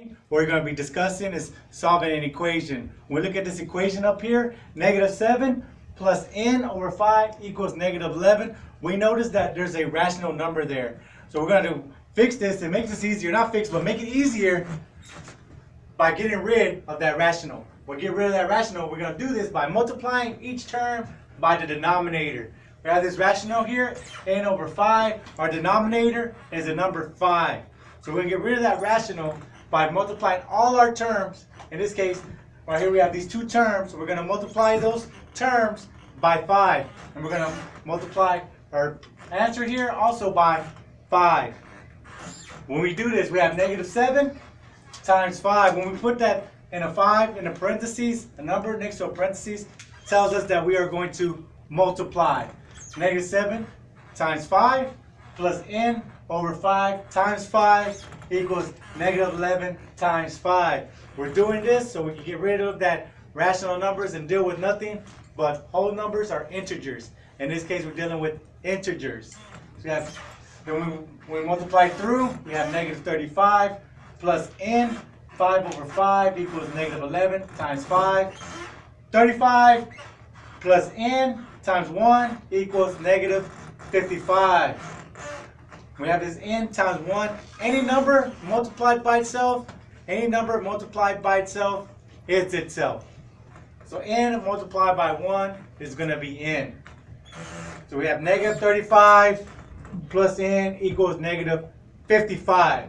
What we're going to be discussing is solving an equation. When we look at this equation up here, -7 plus n over 5 equals -11. We notice that there's a rational number there. So we're going to fix this and make this easier. Not fix, but make it easier by getting rid of that rational. We'll get rid of that rational. We're going to do this by multiplying each term by the denominator. We have this rational here, n over 5. Our denominator is the number 5. So we're going to get rid of that rational by multiplying all our terms. In this case, right here we have these two terms. We're going to multiply those terms by 5. And we're going to multiply our answer here also by 5. When we do this, we have -7 times 5. When we put that in a 5 in a parentheses, a number next to a parentheses tells us that we are going to multiply. -7 times 5 plus n over 5 times 5 equals -11 times 5. We're doing this so we can get rid of that rational numbers and deal with nothing but whole numbers or integers. In this case, we're dealing with integers. So we have, when we multiply through, we have -35 plus n, 5 over 5 equals -11 times 5. 35 plus n times 1 equals -55. We have this n times 1. Any number multiplied by itself, is itself. So n multiplied by 1 is going to be n. So we have -35 plus n equals -55.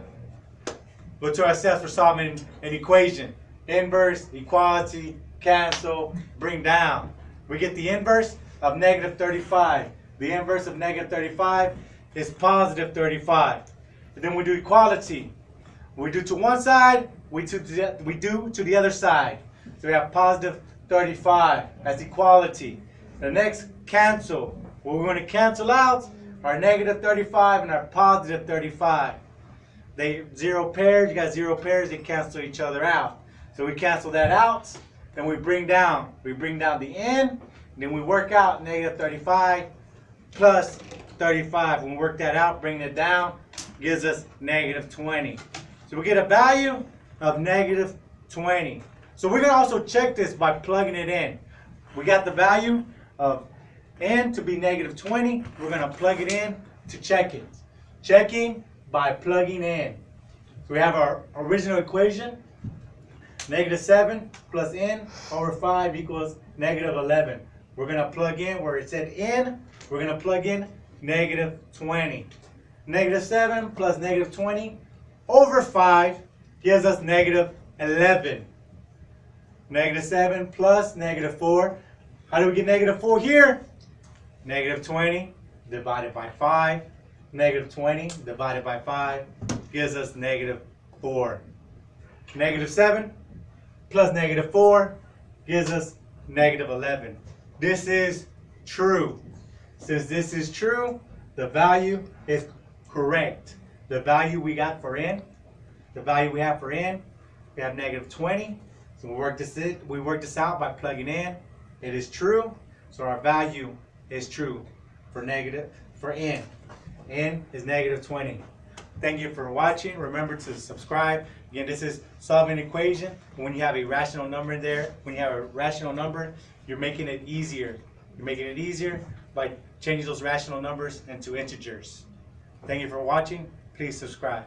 Look to ourselves for solving an equation. Inverse, equality, cancel, bring down. We get the inverse of -35. The inverse of -35 is +35. And then we do equality. We do to one side, we do to the other side. So we have +35. That's equality. The next, cancel. Well, we're going to cancel out our -35 and our +35. They zero pairs, you got zero pairs, they cancel each other out. So we cancel that out, then we bring down the n, and then we work out -35 plus 35. When we work that out, bring it down, gives us -20. So we get a value of -20. So we're going to also check this by plugging it in. We got the value of n to be -20. We're going to plug it in to check it. Checking by plugging in. So we have our original equation. -7 plus n over 5 equals -11. We're going to plug in where it said n. We're going to plug in -20. -7 plus -20 over 5 gives us -11. -7 plus -4. How do we get -4 here? -20 divided by 5. -20 divided by 5 gives us -4. -7 plus -4 gives us -11. This is true. Since this is true, the value is correct. The value we got for n, we have -20. So we work this out by plugging in. It is true. So our value is true for n. N is -20. Thank you for watching. Remember to subscribe. Again, this is solving an equation. When you have a rational number there, you're making it easier. You're making it easier by changing those rational numbers into integers. Thank you for watching. Please subscribe.